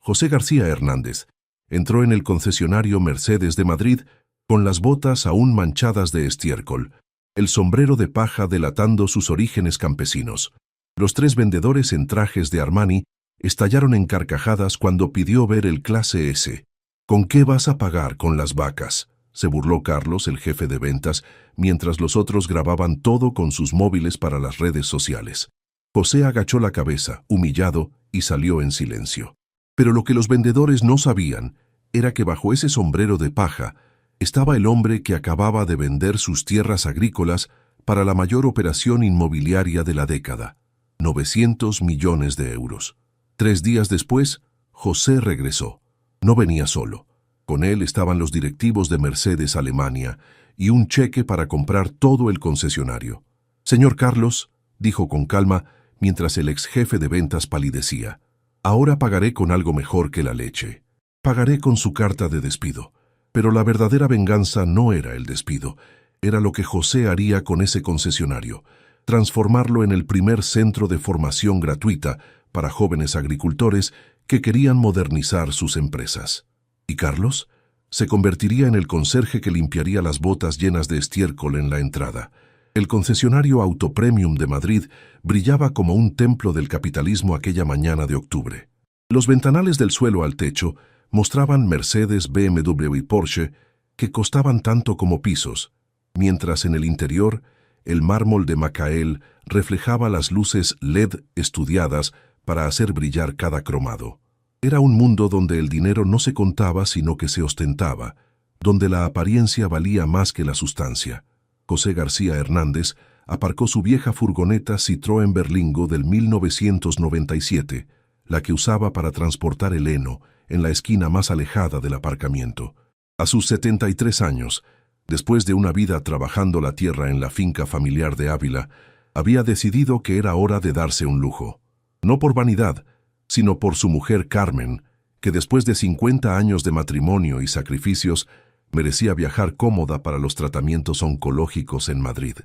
José García Hernández entró en el concesionario Mercedes de Madrid con las botas aún manchadas de estiércol, el sombrero de paja delatando sus orígenes campesinos. Los tres vendedores en trajes de Armani estallaron en carcajadas cuando pidió ver el clase S. «¿Con qué vas a pagar con las vacas?», se burló Carlos, el jefe de ventas, mientras los otros grababan todo con sus móviles para las redes sociales. José agachó la cabeza, humillado, y salió en silencio. Pero lo que los vendedores no sabían era que bajo ese sombrero de paja estaba el hombre que acababa de vender sus tierras agrícolas para la mayor operación inmobiliaria de la década, 900 millones de euros. 3 días después, José regresó. No venía solo. Con él estaban los directivos de Mercedes Alemania y un cheque para comprar todo el concesionario. «Señor Carlos», dijo con calma mientras el ex jefe de ventas palidecía, «ahora pagaré con algo mejor que la leche. Pagaré con su carta de despido». Pero la verdadera venganza no era el despido, era lo que José haría con ese concesionario, transformarlo en el primer centro de formación gratuita para jóvenes agricultores que querían modernizar sus empresas. ¿Y Carlos? Se convertiría en el conserje que limpiaría las botas llenas de estiércol en la entrada. El concesionario Auto Premium de Madrid brillaba como un templo del capitalismo aquella mañana de octubre. Los ventanales del suelo al techo mostraban Mercedes, BMW y Porsche que costaban tanto como pisos, mientras en el interior el mármol de Macael reflejaba las luces LED estudiadas para hacer brillar cada cromado. Era un mundo donde el dinero no se contaba sino que se ostentaba, donde la apariencia valía más que la sustancia. José García Hernández aparcó su vieja furgoneta Citroën Berlingo del 1997, la que usaba para transportar el heno, en la esquina más alejada del aparcamiento. A sus 73 años, después de una vida trabajando la tierra en la finca familiar de Ávila, había decidido que era hora de darse un lujo. No por vanidad, sino por su mujer Carmen, que después de 50 años de matrimonio y sacrificios, merecía viajar cómoda para los tratamientos oncológicos en Madrid.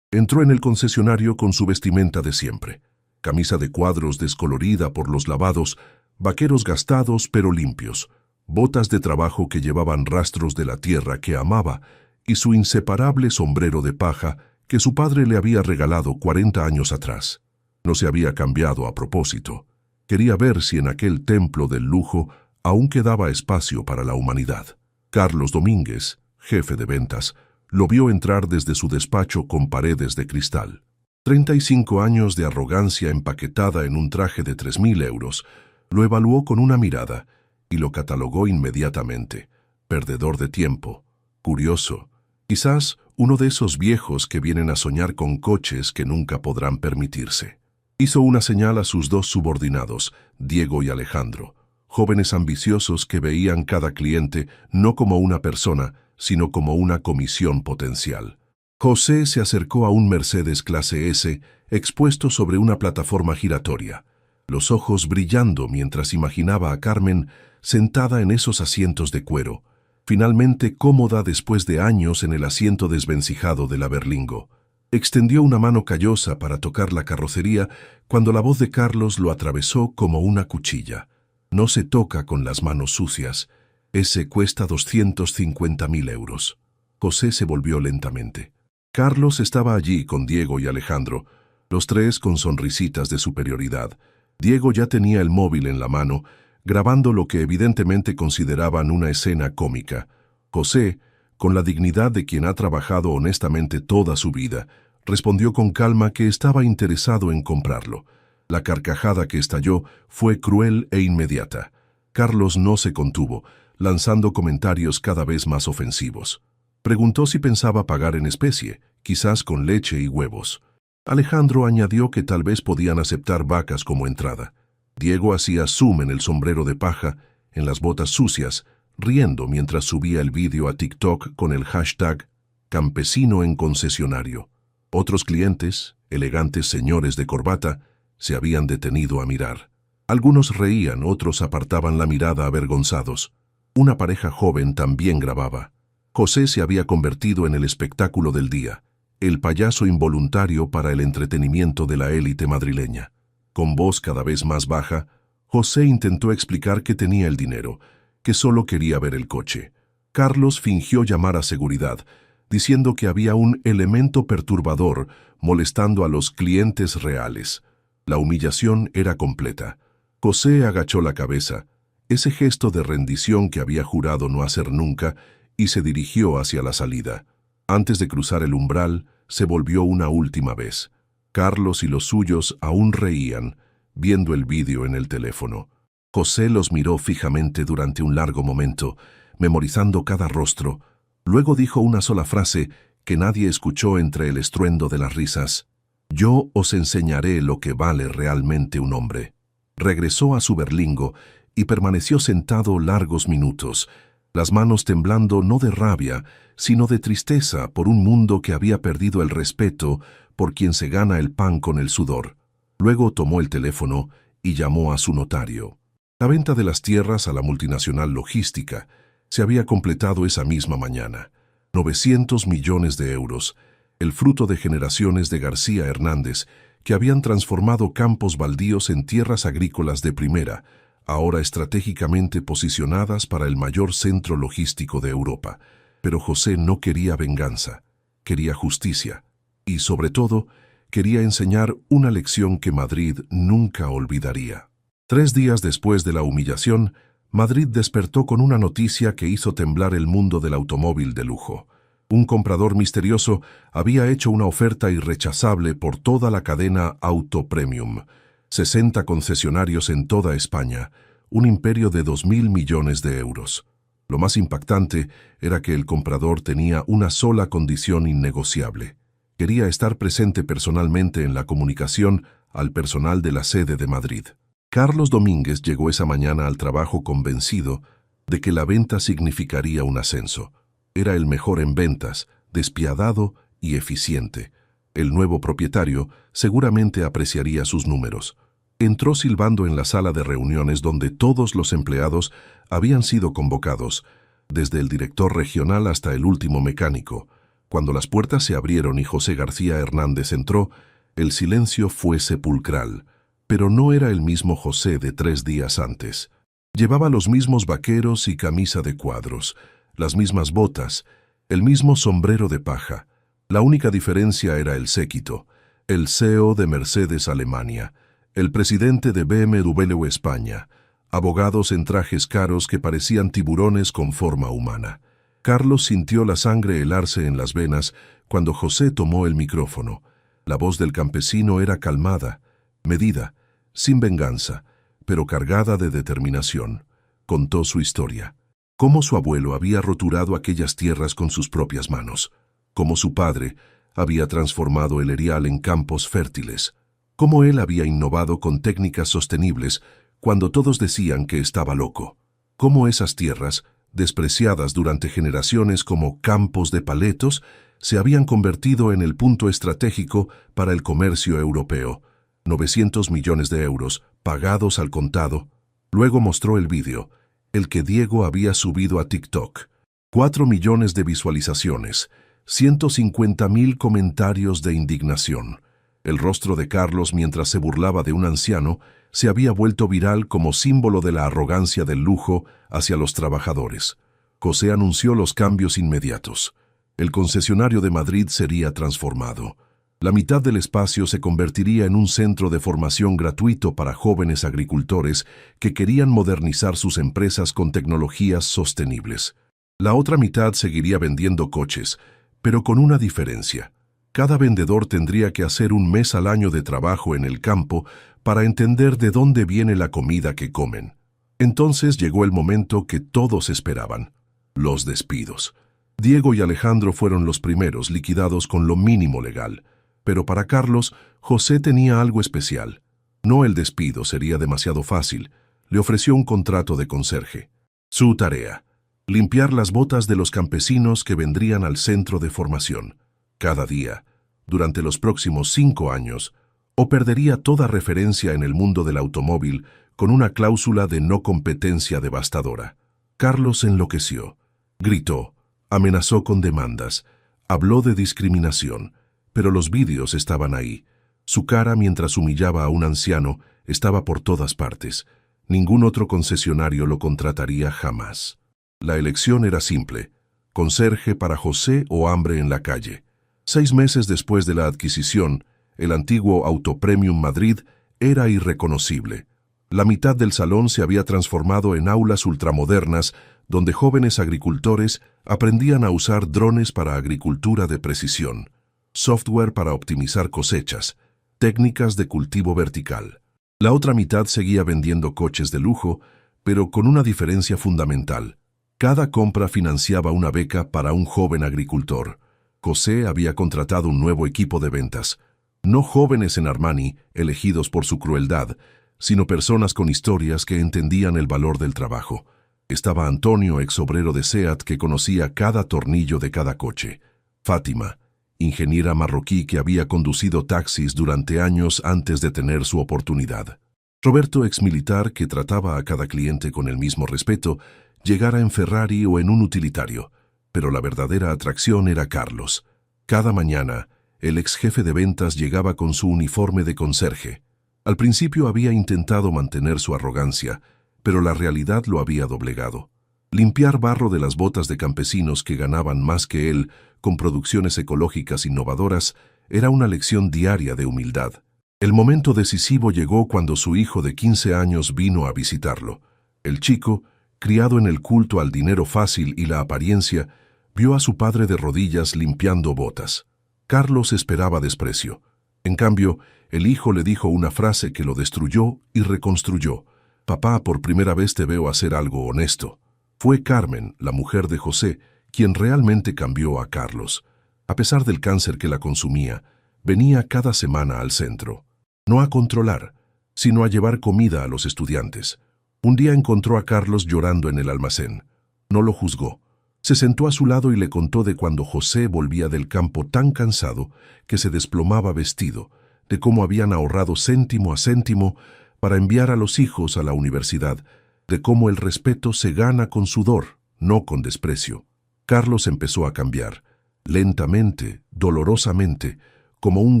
Entró en el concesionario con su vestimenta de siempre, camisa de cuadros descolorida por los lavados, vaqueros gastados pero limpios, botas de trabajo que llevaban rastros de la tierra que amaba y su inseparable sombrero de paja que su padre le había regalado 40 años atrás. No se había cambiado a propósito. Quería ver si en aquel templo del lujo aún quedaba espacio para la humanidad. Carlos Domínguez, jefe de ventas, lo vio entrar desde su despacho con paredes de cristal. 35 años de arrogancia empaquetada en un traje de 3.000 euros, lo evaluó con una mirada y lo catalogó inmediatamente. Perdedor de tiempo, curioso, quizás uno de esos viejos que vienen a soñar con coches que nunca podrán permitirse. Hizo una señal a sus 2 subordinados, Diego y Alejandro, jóvenes ambiciosos que veían cada cliente no como una persona, sino como una comisión potencial. José se acercó a un Mercedes clase S expuesto sobre una plataforma giratoria, los ojos brillando mientras imaginaba a Carmen sentada en esos asientos de cuero, finalmente cómoda después de años en el asiento desvencijado de la Berlingo. Extendió una mano callosa para tocar la carrocería cuando la voz de Carlos lo atravesó como una cuchilla. No se toca con las manos sucias. Ese cuesta 250.000 euros. José se volvió lentamente. Carlos estaba allí con Diego y Alejandro, los tres con sonrisitas de superioridad. Diego ya tenía el móvil en la mano, grabando lo que evidentemente consideraban una escena cómica. José, con la dignidad de quien ha trabajado honestamente toda su vida, respondió con calma que estaba interesado en comprarlo. La carcajada que estalló fue cruel e inmediata. Carlos no se contuvo, lanzando comentarios cada vez más ofensivos. Preguntó si pensaba pagar en especie, quizás con leche y huevos. Alejandro añadió que tal vez podían aceptar vacas como entrada. Diego hacía zoom en el sombrero de paja, en las botas sucias, riendo mientras subía el vídeo a TikTok con el hashtag Campesino en concesionario. Otros clientes, elegantes señores de corbata, se habían detenido a mirar. Algunos reían, otros apartaban la mirada avergonzados. Una pareja joven también grababa. José se había convertido en el espectáculo del día, el payaso involuntario para el entretenimiento de la élite madrileña. Con voz cada vez más baja, José intentó explicar que tenía el dinero, que solo quería ver el coche. Carlos fingió llamar a seguridad, diciendo que había un elemento perturbador molestando a los clientes reales. La humillación era completa. José agachó la cabeza, ese gesto de rendición que había jurado no hacer nunca, y se dirigió hacia la salida. Antes de cruzar el umbral, se volvió una última vez. Carlos y los suyos aún reían, viendo el vídeo en el teléfono. José los miró fijamente durante un largo momento, memorizando cada rostro. Luego dijo una sola frase que nadie escuchó entre el estruendo de las risas. «Yo os enseñaré lo que vale realmente un hombre». Regresó a su berlingo y permaneció sentado largos minutos, las manos temblando no de rabia, sino de tristeza por un mundo que había perdido el respeto por quien se gana el pan con el sudor. Luego tomó el teléfono y llamó a su notario. La venta de las tierras a la multinacional logística se había completado esa misma mañana. 900 millones de euros, el fruto de generaciones de García Hernández, que habían transformado campos baldíos en tierras agrícolas de primera, ahora estratégicamente posicionadas para el mayor centro logístico de Europa. Pero José no quería venganza, quería justicia y, sobre todo, quería enseñar una lección que Madrid nunca olvidaría. 3 días después de la humillación, Madrid despertó con una noticia que hizo temblar el mundo del automóvil de lujo. Un comprador misterioso había hecho una oferta irrechazable por toda la cadena Auto Premium. 60 concesionarios en toda España, un imperio de 2.000 millones de euros. Lo más impactante era que el comprador tenía una sola condición innegociable. Quería estar presente personalmente en la comunicación al personal de la sede de Madrid. Carlos Domínguez llegó esa mañana al trabajo convencido de que la venta significaría un ascenso. Era el mejor en ventas, despiadado y eficiente. El nuevo propietario seguramente apreciaría sus números. Entró silbando en la sala de reuniones donde todos los empleados habían sido convocados, desde el director regional hasta el último mecánico. Cuando las puertas se abrieron y José García Hernández entró, el silencio fue sepulcral. Pero no era el mismo José de 3 días antes. Llevaba los mismos vaqueros y camisa de cuadros, las mismas botas, el mismo sombrero de paja. La única diferencia era el séquito, el CEO de Mercedes Alemania, el presidente de BMW España, abogados en trajes caros que parecían tiburones con forma humana. Carlos sintió la sangre helarse en las venas cuando José tomó el micrófono. La voz del campesino era calmada, medida, sin venganza, pero cargada de determinación. Contó su historia. Cómo su abuelo había roturado aquellas tierras con sus propias manos. Cómo su padre había transformado el erial en campos fértiles. Cómo él había innovado con técnicas sostenibles cuando todos decían que estaba loco. Cómo esas tierras, despreciadas durante generaciones como campos de paletos, se habían convertido en el punto estratégico para el comercio europeo. 900 millones de euros, pagados al contado. Luego mostró el vídeo, el que Diego había subido a TikTok. 4 millones de visualizaciones, 150.000 comentarios de indignación. El rostro de Carlos mientras se burlaba de un anciano se había vuelto viral como símbolo de la arrogancia del lujo hacia los trabajadores. José anunció los cambios inmediatos. El concesionario de Madrid sería transformado. La mitad del espacio se convertiría en un centro de formación gratuito para jóvenes agricultores que querían modernizar sus empresas con tecnologías sostenibles. La otra mitad seguiría vendiendo coches, pero con una diferencia. Cada vendedor tendría que hacer un mes al año de trabajo en el campo para entender de dónde viene la comida que comen. Entonces llegó el momento que todos esperaban: los despidos. Diego y Alejandro fueron los primeros, liquidados con lo mínimo legal. Pero para Carlos, José tenía algo especial. No el despido, sería demasiado fácil. Le ofreció un contrato de conserje. Su tarea: limpiar las botas de los campesinos que vendrían al centro de formación. Cada día, durante los próximos 5 años, o perdería toda referencia en el mundo del automóvil con una cláusula de no competencia devastadora. Carlos enloqueció. Gritó, amenazó con demandas, habló de discriminación. Pero los vídeos estaban ahí. Su cara mientras humillaba a un anciano estaba por todas partes. Ningún otro concesionario lo contrataría jamás. La elección era simple: conserje para José o hambre en la calle. 6 meses después de la adquisición, el antiguo Auto Premium Madrid era irreconocible. La mitad del salón se había transformado en aulas ultramodernas donde jóvenes agricultores aprendían a usar drones para agricultura de precisión, software para optimizar cosechas, técnicas de cultivo vertical. La otra mitad seguía vendiendo coches de lujo, pero con una diferencia fundamental. Cada compra financiaba una beca para un joven agricultor. José había contratado un nuevo equipo de ventas. No jóvenes en Armani, elegidos por su crueldad, sino personas con historias que entendían el valor del trabajo. Estaba Antonio, ex obrero de SEAT, que conocía cada tornillo de cada coche. Fátima, ingeniera marroquí que había conducido taxis durante años antes de tener su oportunidad. Roberto, ex militar que trataba a cada cliente con el mismo respeto, llegara en Ferrari o en un utilitario. Pero la verdadera atracción era Carlos. Cada mañana, el ex jefe de ventas llegaba con su uniforme de conserje. Al principio había intentado mantener su arrogancia, pero la realidad lo había doblegado. Limpiar barro de las botas de campesinos que ganaban más que él con producciones ecológicas innovadoras era una lección diaria de humildad. El momento decisivo llegó cuando su hijo de 15 años vino a visitarlo. El chico, criado en el culto al dinero fácil y la apariencia, vio a su padre de rodillas limpiando botas. Carlos esperaba desprecio. En cambio, el hijo le dijo una frase que lo destruyó y reconstruyó. «Papá, por primera vez te veo hacer algo honesto». Fue Carmen, la mujer de José, quien realmente cambió a Carlos. A pesar del cáncer que la consumía, venía cada semana al centro. No a controlar, sino a llevar comida a los estudiantes. Un día encontró a Carlos llorando en el almacén. No lo juzgó. Se sentó a su lado y le contó de cuando José volvía del campo tan cansado que se desplomaba vestido, de cómo habían ahorrado céntimo a céntimo para enviar a los hijos a la universidad, de cómo el respeto se gana con sudor, no con desprecio. Carlos empezó a cambiar, lentamente, dolorosamente, como un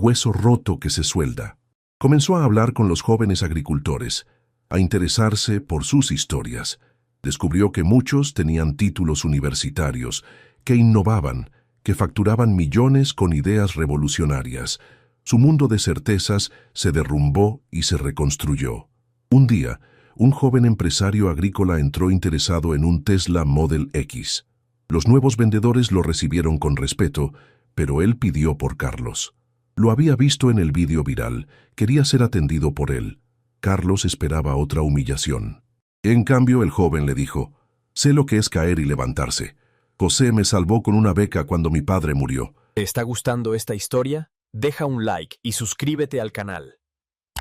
hueso roto que se suelda. Comenzó a hablar con los jóvenes agricultores, a interesarse por sus historias. Descubrió que muchos tenían títulos universitarios, que innovaban, que facturaban millones con ideas revolucionarias. Su mundo de certezas se derrumbó y se reconstruyó. Un día, un joven empresario agrícola entró interesado en un Tesla Model X. Los nuevos vendedores lo recibieron con respeto, pero él pidió por Carlos. Lo había visto en el vídeo viral, quería ser atendido por él. Carlos esperaba otra humillación. En cambio, el joven le dijo: «Sé lo que es caer y levantarse. José me salvó con una beca cuando mi padre murió». ¿Te está gustando esta historia? Deja un like y suscríbete al canal.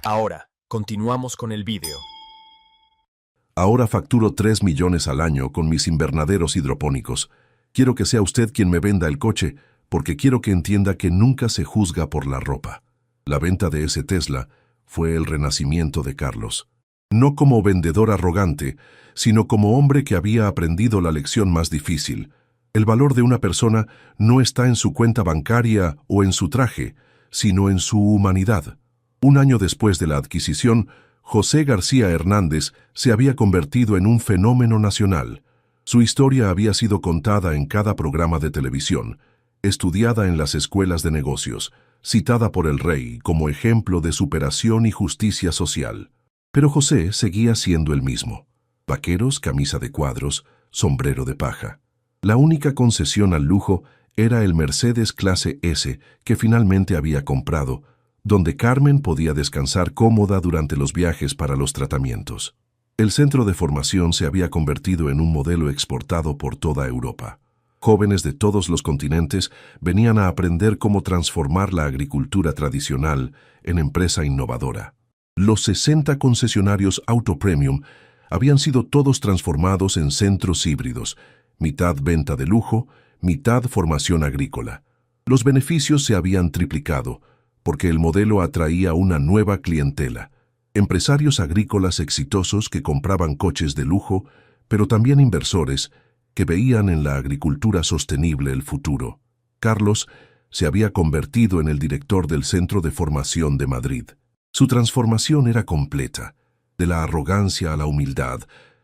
Ahora, continuamos con el vídeo. Ahora facturo 3 millones al año con mis invernaderos hidropónicos. Quiero que sea usted quien me venda el coche, porque quiero que entienda que nunca se juzga por la ropa. La venta de ese Tesla fue el renacimiento de Carlos. No como vendedor arrogante, sino como hombre que había aprendido la lección más difícil. El valor de una persona no está en su cuenta bancaria o en su traje, sino en su humanidad. Un año después de la adquisición, José García Hernández se había convertido en un fenómeno nacional. Su historia había sido contada en cada programa de televisión, estudiada en las escuelas de negocios, citada por el rey como ejemplo de superación y justicia social. Pero José seguía siendo el mismo: vaqueros, camisa de cuadros, sombrero de paja. La única concesión al lujo era el Mercedes Clase S que finalmente había comprado, donde Carmen podía descansar cómoda durante los viajes para los tratamientos. El centro de formación se había convertido en un modelo exportado por toda Europa. Jóvenes de todos los continentes venían a aprender cómo transformar la agricultura tradicional en empresa innovadora. Los 60 concesionarios Auto Premium habían sido todos transformados en centros híbridos, mitad venta de lujo, mitad formación agrícola. Los beneficios se habían triplicado, porque el modelo atraía una nueva clientela. Empresarios agrícolas exitosos que compraban coches de lujo, pero también inversores que veían en la agricultura sostenible el futuro. Carlos se había convertido en el director del Centro de Formación de Madrid. Su transformación era completa. de la arrogancia a la humildad,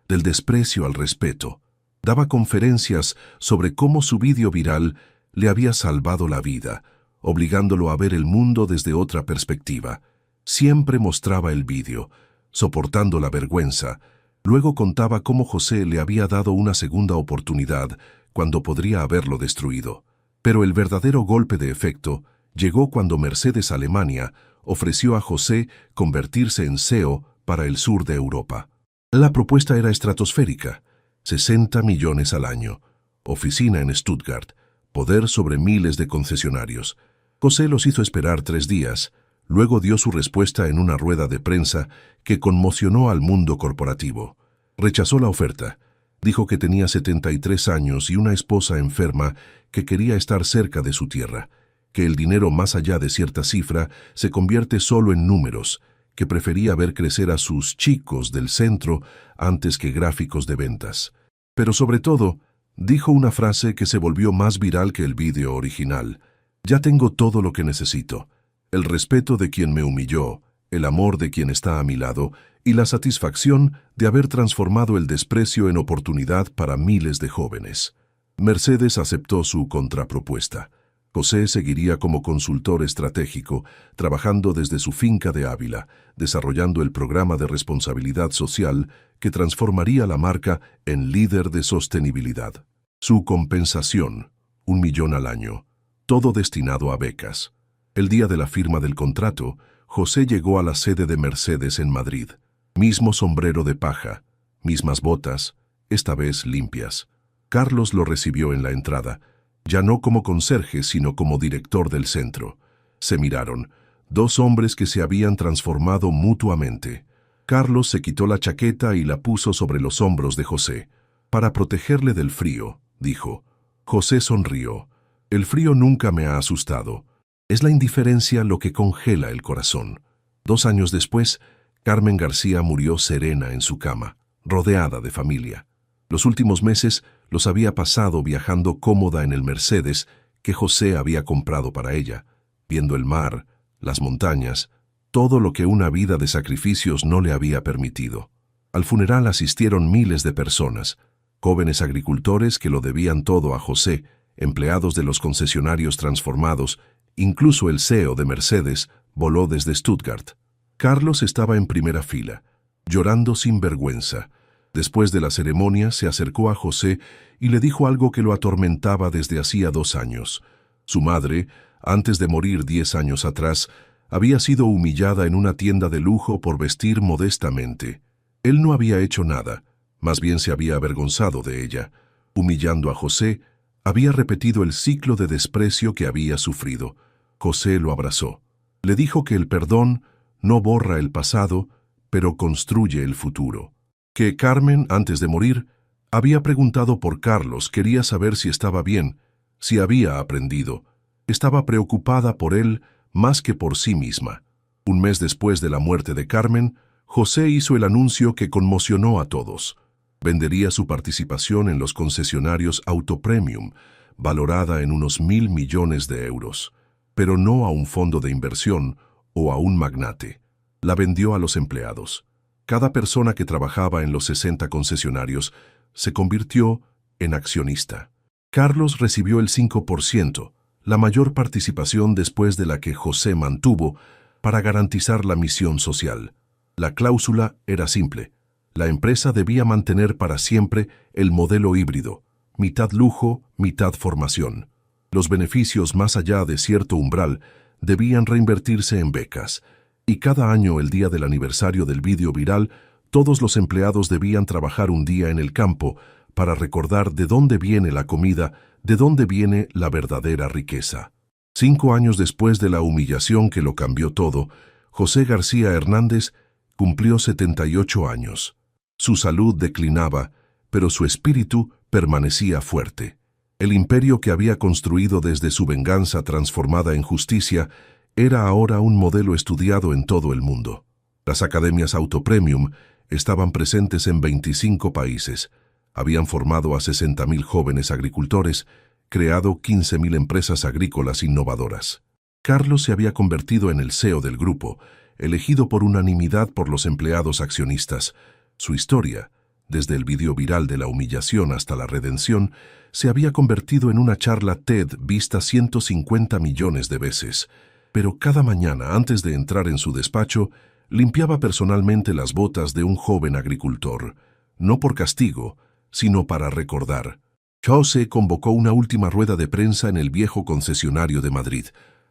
del desprecio al respeto. Daba conferencias sobre cómo su vídeo viral le había salvado la vida, obligándolo a ver el mundo desde otra perspectiva. Siempre mostraba el vídeo, soportando la vergüenza. Luego contaba cómo José le había dado una segunda oportunidad cuando podría haberlo destruido. Pero el verdadero golpe de efecto llegó cuando Mercedes Alemania ofreció a José convertirse en CEO para el sur de Europa. La propuesta era estratosférica: 60 millones al año, oficina en Stuttgart, poder sobre miles de concesionarios. José los hizo esperar 3 días, luego dio su respuesta en una rueda de prensa que conmocionó al mundo corporativo. Rechazó la oferta. Dijo que tenía 73 años y una esposa enferma que quería estar cerca de su tierra, que el dinero más allá de cierta cifra se convierte solo en números, que prefería ver crecer a sus chicos del centro antes que gráficos de ventas. Pero sobre todo, dijo una frase que se volvió más viral que el vídeo original: ya tengo todo lo que necesito, el respeto de quien me humilló, el amor de quien está a mi lado y la satisfacción de haber transformado el desprecio en oportunidad para miles de jóvenes. Mercedes aceptó su contrapropuesta. José seguiría como consultor estratégico, trabajando desde su finca de Ávila, desarrollando el programa de responsabilidad social que transformaría la marca en líder de sostenibilidad. Su compensación: 1 millón al año, todo destinado a becas. El día de la firma del contrato, José llegó a la sede de Mercedes en Madrid. Mismo sombrero de paja, mismas botas, esta vez limpias. Carlos lo recibió en la entrada, ya no como conserje, sino como director del centro. Se miraron, 2 hombres que se habían transformado mutuamente. Carlos se quitó la chaqueta y la puso sobre los hombros de José. Para protegerle del frío, dijo. José sonrió. El frío nunca me ha asustado. Es la indiferencia lo que congela el corazón. 2 años después, Carmen García murió serena en su cama, rodeada de familia. Los últimos meses los había pasado viajando cómoda en el Mercedes que José había comprado para ella, viendo el mar, las montañas, todo lo que una vida de sacrificios no le había permitido. Al funeral asistieron miles de personas, jóvenes agricultores que lo debían todo a José, empleados de los concesionarios transformados, incluso el CEO de Mercedes voló desde Stuttgart. Carlos estaba en primera fila, llorando sin vergüenza. Después de la ceremonia se acercó a José y le dijo algo que lo atormentaba desde hacía 2 años. Su madre, antes de morir 10 años atrás, había sido humillada en una tienda de lujo por vestir modestamente. Él no había hecho nada, más bien se había avergonzado de ella. Humillando a José, había repetido el ciclo de desprecio que había sufrido. José lo abrazó. Le dijo que el perdón no borra el pasado, pero construye el futuro. Que Carmen, antes de morir, había preguntado por Carlos, quería saber si estaba bien, si había aprendido. Estaba preocupada por él más que por sí misma. Un mes después de la muerte de Carmen, José hizo el anuncio que conmocionó a todos. Vendería su participación en los concesionarios Auto Premium, valorada en unos 1.000 millones de euros, pero no a un fondo de inversión o a un magnate. La vendió a los empleados. Cada persona que trabajaba en los 60 concesionarios se convirtió en accionista. Carlos recibió el 5%, la mayor participación después de la que José mantuvo para garantizar la misión social. La cláusula era simple. La empresa debía mantener para siempre el modelo híbrido, mitad lujo, mitad formación. Los beneficios más allá de cierto umbral debían reinvertirse en becas, y cada año, el día del aniversario del vídeo viral, todos los empleados debían trabajar un día en el campo para recordar de dónde viene la comida, de dónde viene la verdadera riqueza. 5 años después de la humillación que lo cambió todo, José García Hernández cumplió 78 años. Su salud declinaba, pero su espíritu permanecía fuerte. El imperio que había construido desde su venganza transformada en justicia era ahora un modelo estudiado en todo el mundo. Las academias Auto Premium estaban presentes en 25 países, habían formado a 60.000 jóvenes agricultores, creado 15.000 empresas agrícolas innovadoras. Carlos se había convertido en el CEO del grupo, elegido por unanimidad por los empleados accionistas. Su historia, desde el video viral de la humillación hasta la redención, se había convertido en una charla TED vista 150 millones de veces. Pero cada mañana, antes de entrar en su despacho, limpiaba personalmente las botas de un joven agricultor, no por castigo, sino para recordar. José convocó una última rueda de prensa en el viejo concesionario de Madrid,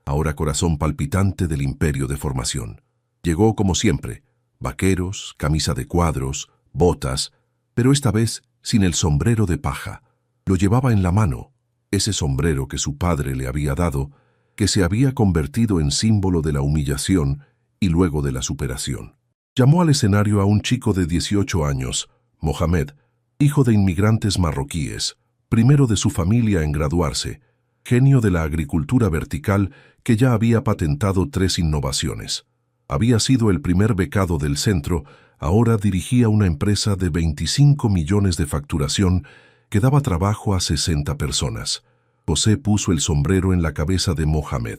ahora corazón palpitante del imperio de formación. Llegó como siempre, vaqueros, camisa de cuadros, botas, pero esta vez sin el sombrero de paja. Lo llevaba en la mano, ese sombrero que su padre le había dado, que se había convertido en símbolo de la humillación y luego de la superación. Llamó al escenario a un chico de 18 años, Mohamed, hijo de inmigrantes marroquíes, primero de su familia en graduarse, genio de la agricultura vertical que ya había patentado 3 innovaciones. Había sido el primer becado del centro, ahora dirigía una empresa de 25 millones de facturación que daba trabajo a 60 personas. José puso el sombrero en la cabeza de Mohamed.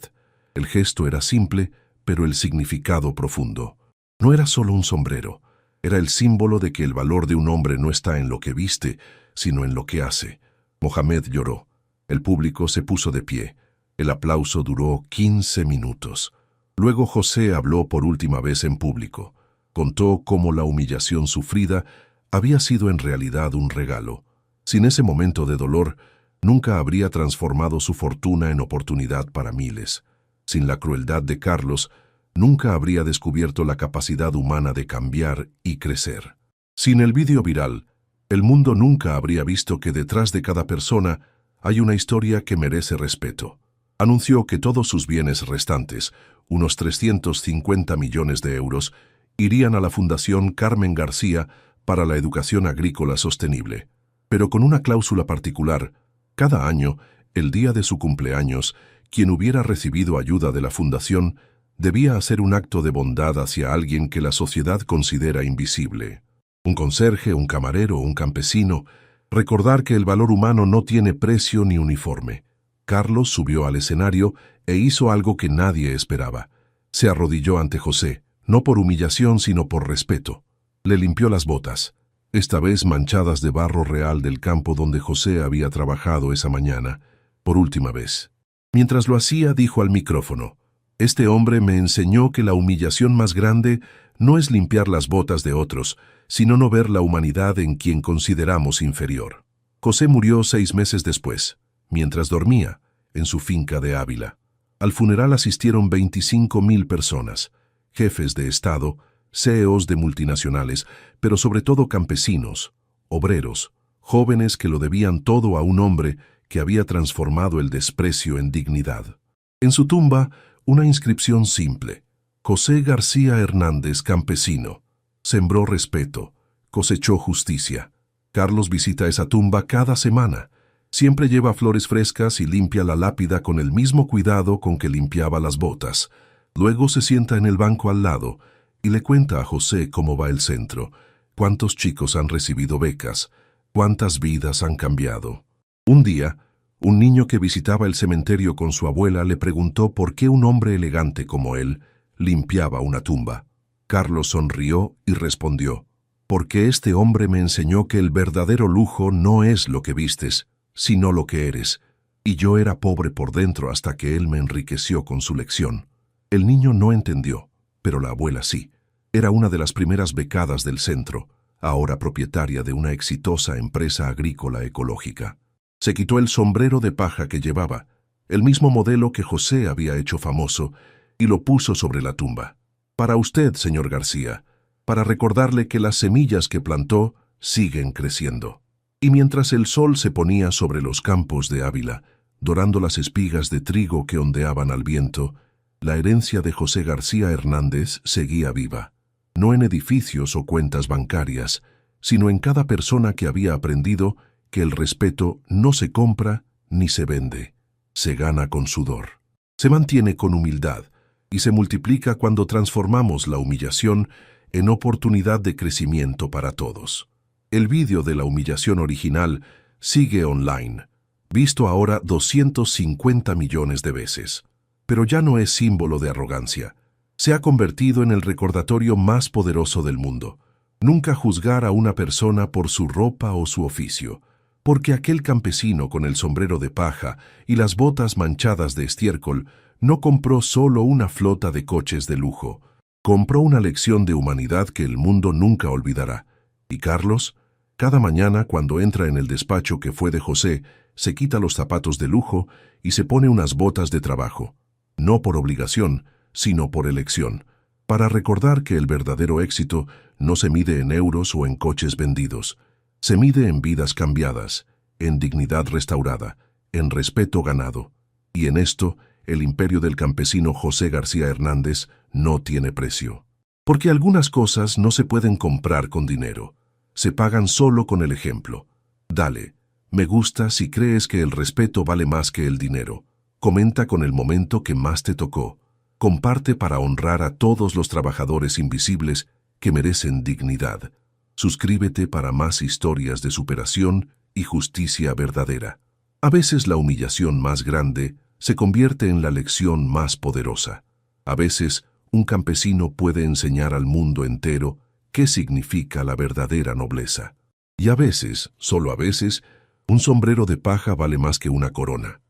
El gesto era simple, pero el significado profundo. No era solo un sombrero, era el símbolo de que el valor de un hombre no está en lo que viste, sino en lo que hace. Mohamed lloró. El público se puso de pie. El aplauso duró 15 minutos. Luego José habló por última vez en público. Contó cómo la humillación sufrida había sido en realidad un regalo. Sin ese momento de dolor, nunca habría transformado su fortuna en oportunidad para miles. Sin la crueldad de Carlos, nunca habría descubierto la capacidad humana de cambiar y crecer. Sin el vídeo viral, el mundo nunca habría visto que detrás de cada persona hay una historia que merece respeto. Anunció que todos sus bienes restantes, unos 350 millones de euros, irían a la Fundación Carmen García para la Educación Agrícola Sostenible. Pero con una cláusula particular: cada año, el día de su cumpleaños, quien hubiera recibido ayuda de la Fundación debía hacer un acto de bondad hacia alguien que la sociedad considera invisible. Un conserje, un camarero, un campesino. Recordar que el valor humano no tiene precio ni uniforme. Carlos subió al escenario e hizo algo que nadie esperaba. Se arrodilló ante José, no por humillación sino por respeto. Le limpió las botas, esta vez manchadas de barro real del campo donde José había trabajado esa mañana, por última vez. Mientras lo hacía, dijo al micrófono: «Este hombre me enseñó que la humillación más grande no es limpiar las botas de otros, sino no ver la humanidad en quien consideramos inferior». José murió 6 meses después, mientras dormía, en su finca de Ávila. Al funeral asistieron 25.000 personas, jefes de Estado, CEOs de multinacionales, pero sobre todo campesinos, obreros, jóvenes que lo debían todo a un hombre que había transformado el desprecio en dignidad. En su tumba, una inscripción simple: José García Hernández, campesino. Sembró respeto, cosechó justicia. Carlos visita esa tumba cada semana. Siempre lleva flores frescas y limpia la lápida con el mismo cuidado con que limpiaba las botas. Luego se sienta en el banco al lado y le cuenta a José cómo va el centro, cuántos chicos han recibido becas, cuántas vidas han cambiado. Un día, un niño que visitaba el cementerio con su abuela le preguntó por qué un hombre elegante como él limpiaba una tumba. Carlos sonrió y respondió: «Porque este hombre me enseñó que el verdadero lujo no es lo que vistes, sino lo que eres, y yo era pobre por dentro hasta que él me enriqueció con su lección». El niño no entendió, pero la abuela sí. Era una de las primeras becadas del centro, ahora propietaria de una exitosa empresa agrícola ecológica. Se quitó el sombrero de paja que llevaba, el mismo modelo que José había hecho famoso, y lo puso sobre la tumba. «Para usted, señor García, para recordarle que las semillas que plantó siguen creciendo». Y mientras el sol se ponía sobre los campos de Ávila, dorando las espigas de trigo que ondeaban al viento, la herencia de José García Hernández seguía viva, no en edificios o cuentas bancarias, sino en cada persona que había aprendido que el respeto no se compra ni se vende, se gana con sudor. Se mantiene con humildad y se multiplica cuando transformamos la humillación en oportunidad de crecimiento para todos. El vídeo de la humillación original sigue online, visto ahora 250 millones de veces. Pero ya no es símbolo de arrogancia, Se ha convertido en el recordatorio más poderoso del mundo. Nunca juzgar a una persona por su ropa o su oficio, porque aquel campesino con el sombrero de paja y las botas manchadas de estiércol no compró solo una flota de coches de lujo, compró una lección de humanidad que el mundo nunca olvidará. Y Carlos, cada mañana cuando entra en el despacho que fue de José, se quita los zapatos de lujo y se pone unas botas de trabajo, no por obligación, sino por elección, para recordar que el verdadero éxito no se mide en euros o en coches vendidos, se mide en vidas cambiadas, en dignidad restaurada, en respeto ganado. Y en esto, el imperio del campesino José García Hernández no tiene precio. Porque algunas cosas no se pueden comprar con dinero, se pagan solo con el ejemplo. Dale, me gusta si crees que el respeto vale más que el dinero. Comenta con el momento que más te tocó. Comparte para honrar a todos los trabajadores invisibles que merecen dignidad. Suscríbete para más historias de superación y justicia verdadera. A veces la humillación más grande se convierte en la lección más poderosa. A veces un campesino puede enseñar al mundo entero qué significa la verdadera nobleza. Y a veces, solo a veces, un sombrero de paja vale más que una corona.